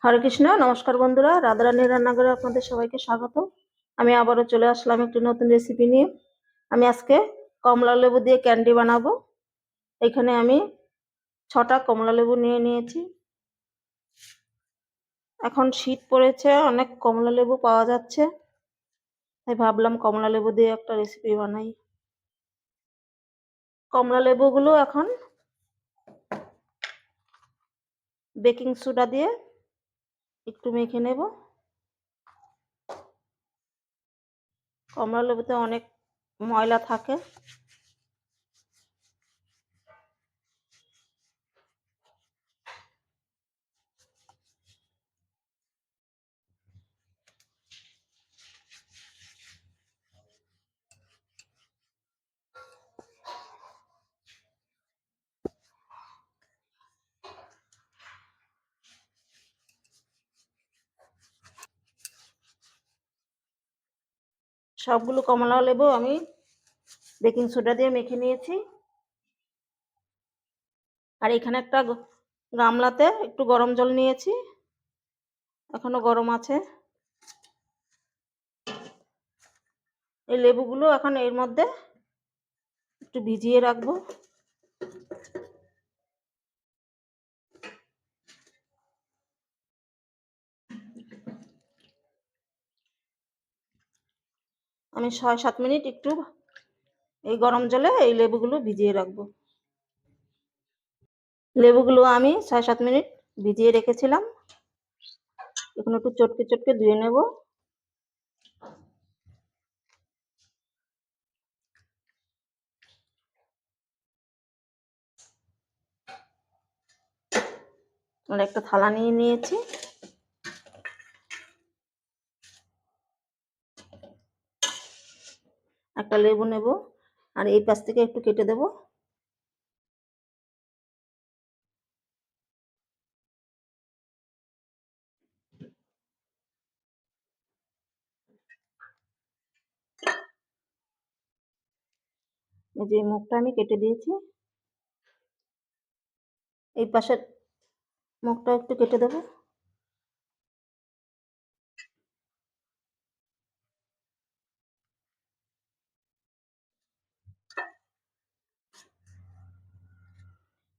হরে কৃষ্ণ। নমস্কার বন্ধুরা, রাধারানীর রান্নাঘরে আপনাদের সবাইকে স্বাগত। আমি আবারও চলে আসলাম একটি নতুন রেসিপি নিয়ে। আমি আজকে কমলা লেবু দিয়ে ক্যান্ডি বানাবো। এখানে আমি 6টা কমলা লেবু নিয়ে নিয়েছি। এখন শীত পড়েছে, অনেক কমলা লেবু পাওয়া যাচ্ছে, তাই ভাবলাম কমলা লেবু দিয়ে একটা রেসিপি বানাই। কমলা লেবুগুলো এখন বেকিং সোডা দিয়ে একটু মেখে নেব। কমলা লেবুতে অনেক ময়লা থাকে, সবগুলো কমলা লেবু আমি বেকিং সোডা দিয়ে মেখে নিয়েছি। আর এখানে একটা গামলাতে একটু গরম জল নিয়েছি, এখনো গরম আছে। এই লেবুগুলো এখন এর মধ্যে একটু ভিজিয়ে রাখবো। আমি 6-7 মিনিট একটু এই গরম জলে এই লেবুগুলো ভিজিয়ে রাখবো। লেবুগুলো আমি 6-7 মিনিট ভিজিয়ে রেখেছিলাম। এখন একটু চটকে চটকে ধুয়ে নেব। আর একটা থালা নিয়ে নিয়েছি, একটা লেবু নেব আর এই পাশ থেকে একটু কেটে দেব। এই যে মুখটা আমি কেটে দিয়েছি, এই পাশের মুখটা একটু কেটে দেব।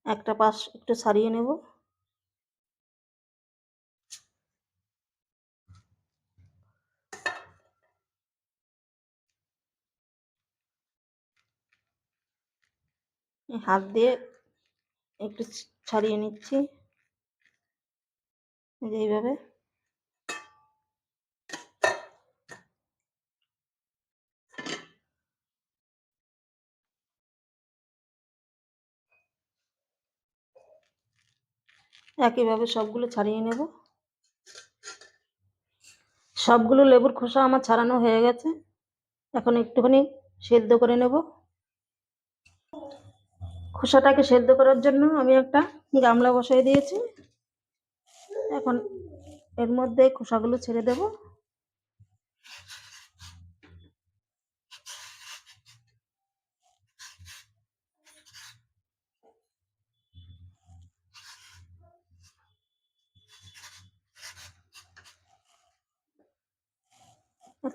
একটা পাশ একটু ছাড়িয়ে নেব। হাত দিয়ে একটু ছাড়িয়ে নিচ্ছি, এই যে এইভাবে। একইভাবে সবগুলো ছাড়িয়ে নেব। সবগুলো লেবুর খোসা আমার ছাড়ানো হয়ে গেছে। এখন একটুখানি সেদ্ধ করে নেব। খোসাটাকে সেদ্ধ করার জন্য আমি একটা গামলা বসিয়ে দিয়েছি। এখন এর মধ্যে খোসাগুলো ছেড়ে দেব।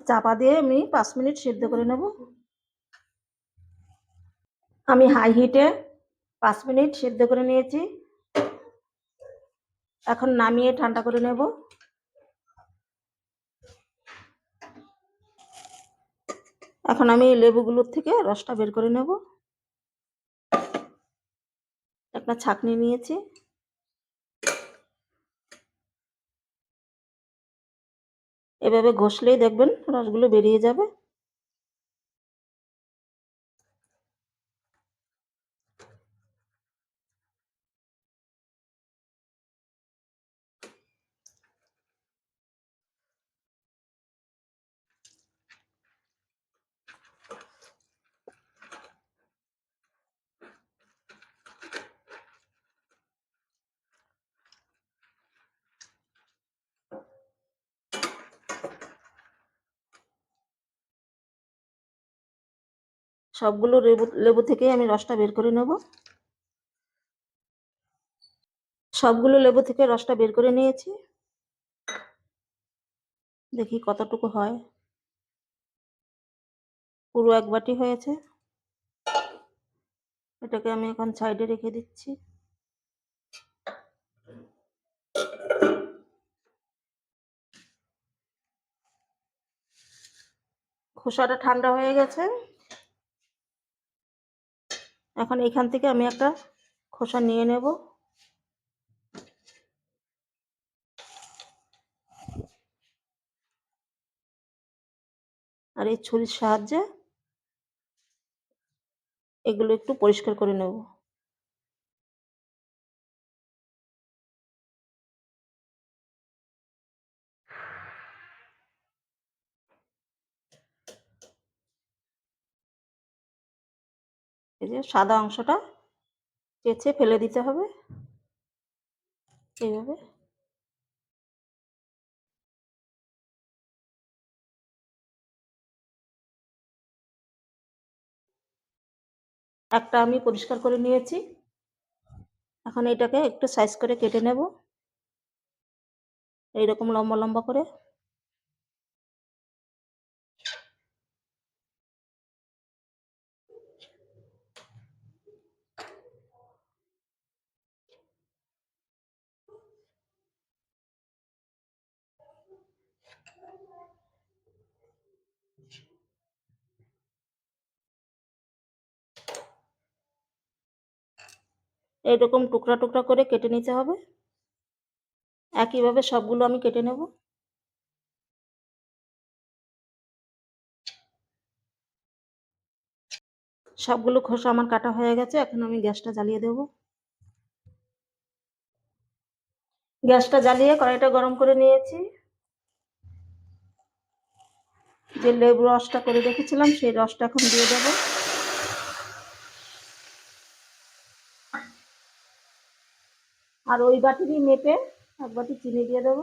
চাপা দিয়ে আমি 5 মিনিট সেদ্ধ করে নেব। আমি হাই হিটে 5 মিনিট সেদ্ধ করে নিয়েছি। এখন নামিয়ে ঠান্ডা করে নেব। এখন আমি লেবুগুলোর থেকে রসটা বের করে নেব। একটা ছাঁকনি নিয়েছি, এভাবে ঘষলেই দেখবেন রসগুলো বেরিয়ে যাবে। সবগুলো লেবু থেকে আমি রসটা বের করে নেব। সবগুলো লেবু থেকে রসটা বের করে নিয়েছি। দেখি কতটুকু হয়। পুরো 1 বাটি হয়েছে। এটাকে আমি এখন সাইডে রেখে দিচ্ছি। খোসাটা ঠান্ডা হয়ে গেছে। এখন এখান থেকে আমি একটা খোসা নিয়ে নেব। আর এই ছুরির সাহায্যে এগুলো একটু পরিষ্কার করে নেব। এই যে সাদা অংশটা চেঁচে ফেলে দিতে হবে এইভাবে। একটা আমি পরিষ্কার করে নিয়েছি। এখন এটাকে একটু সাইজ করে কেটে নেব, এইরকম লম্বা লম্বা করে। এইরকম টুকরা টুকরা করে কেটে নিতে হবে। একইভাবে সবগুলো আমি কেটে নেব। সবগুলো খোসা আমার কাটা হয়ে গেছে। এখন আমি গ্যাসটা জ্বালিয়ে দেব। গ্যাসটা জ্বালিয়ে কড়াইটা গরম করে নিয়েছি। যে লেবু রসটা করে রেখেছিলাম সেই রসটা এখন দিয়ে দেব। আর ওই বাটিরই মেপে 1 বাটি চিনি দিয়ে দেব।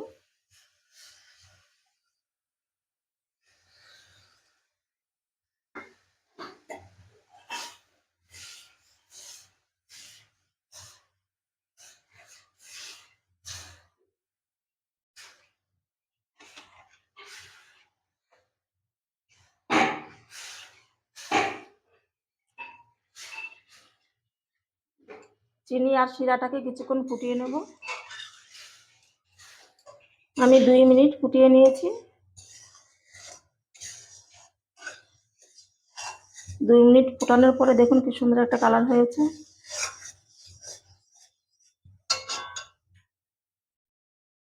চিনি আর শিরাটাকে কিছুক্ষণ ফুটিয়ে নেব। আমি 2 মিনিট ফুটিয়ে নিয়েছি। 2 মিনিট ফোটানোর পরে দেখুন কি সুন্দর একটা কালার হয়েছে।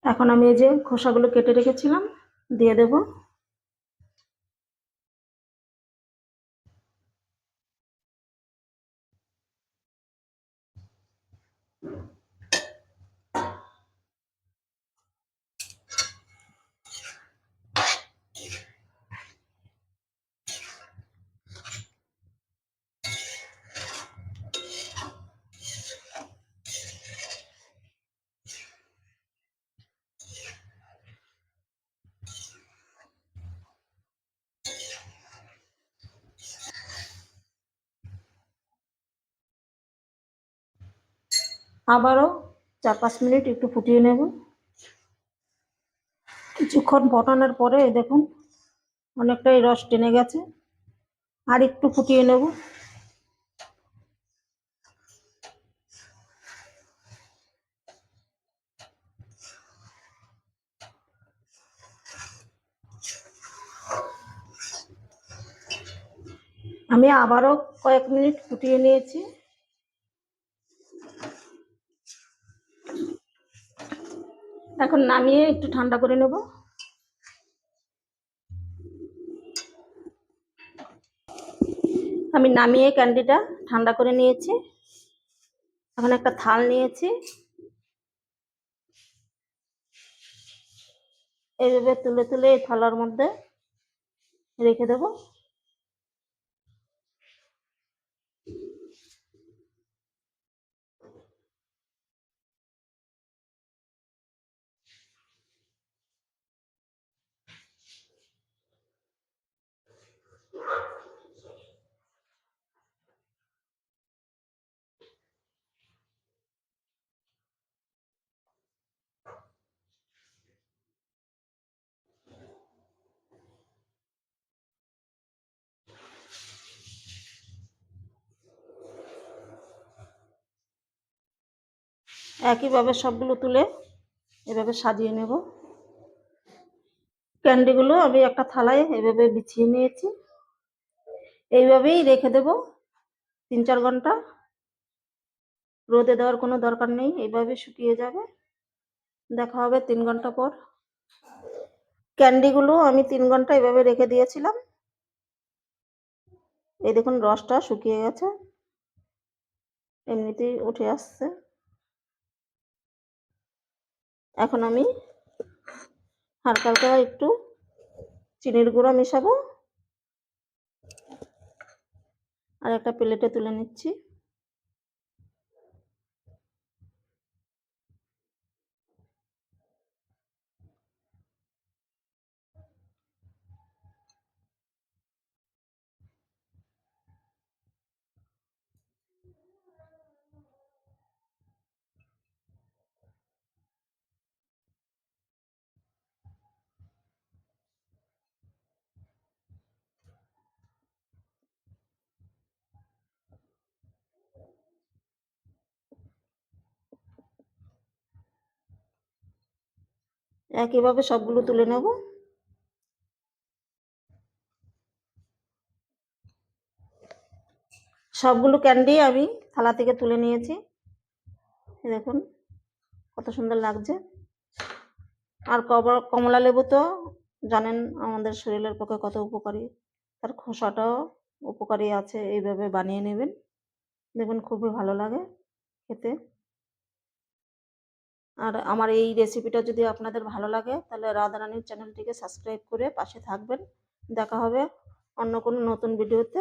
এখন আমি এই যে খোসাগুলো কেটে রেখেছিলাম দিয়ে দেব। আবারও 4-5 মিনিট একটু ফুটিয়ে নেব। কিছুক্ষণ ফোটানোর পরে দেখুন অনেকটাই রস টেনে গেছে। আর একটু ফুটিয়ে নেব। আমি আবারও কয়েক মিনিট ফুটিয়ে নিয়েছি। এখন নামিয়ে একটু ঠান্ডা করে নেব। আমি নামিয়ে ক্যান্ডিটা ঠান্ডা করে নিয়েছি। এখন একটা থাল নিয়েছি, এইভাবে তুলে তুলে এই থালার মধ্যে রেখে দেব। একইভাবে সবগুলো তুলে এভাবে সাজিয়ে নেব। ক্যান্ডিগুলো আমি একটা থালায় এভাবে বিছিয়ে নিয়েছি। এইভাবেই রেখে দেব 3-4 ঘন্টা। রোদে দেওয়ার কোনো দরকার নেই, এইভাবে শুকিয়ে যাবে। দেখা হবে 3 ঘন্টা পর। ক্যান্ডিগুলো আমি 3 ঘন্টা এভাবে রেখে দিয়েছিলাম। এই দেখুন রসটা শুকিয়ে গেছে, এমনিতেই উঠে আসছে। এখন আমি হালকা হালকা একটু চিনির গুঁড়া মেশাবো আর একটা প্লেটে তুলে নিচ্ছি। একইভাবে সবগুলো তুলে নেব। সবগুলো ক্যান্ডি আমি থালা থেকে তুলে নিয়েছি। দেখুন কত সুন্দর লাগছে। আর কমলা লেবু তো জানেন আমাদের শরীরের পক্ষে কত উপকারী, তার খোসাটাও উপকারী আছে। এইভাবে বানিয়ে নেবেন, দেখুন খুবই ভালো লাগে খেতে। আর আমার এই রেসিপিটা যদি আপনাদের ভালো লাগে তাহলে রাধারানীর চ্যানেলটিকে সাবস্ক্রাইব করে পাশে থাকবেন। দেখা হবে অন্য কোনো নতুন ভিডিওতে।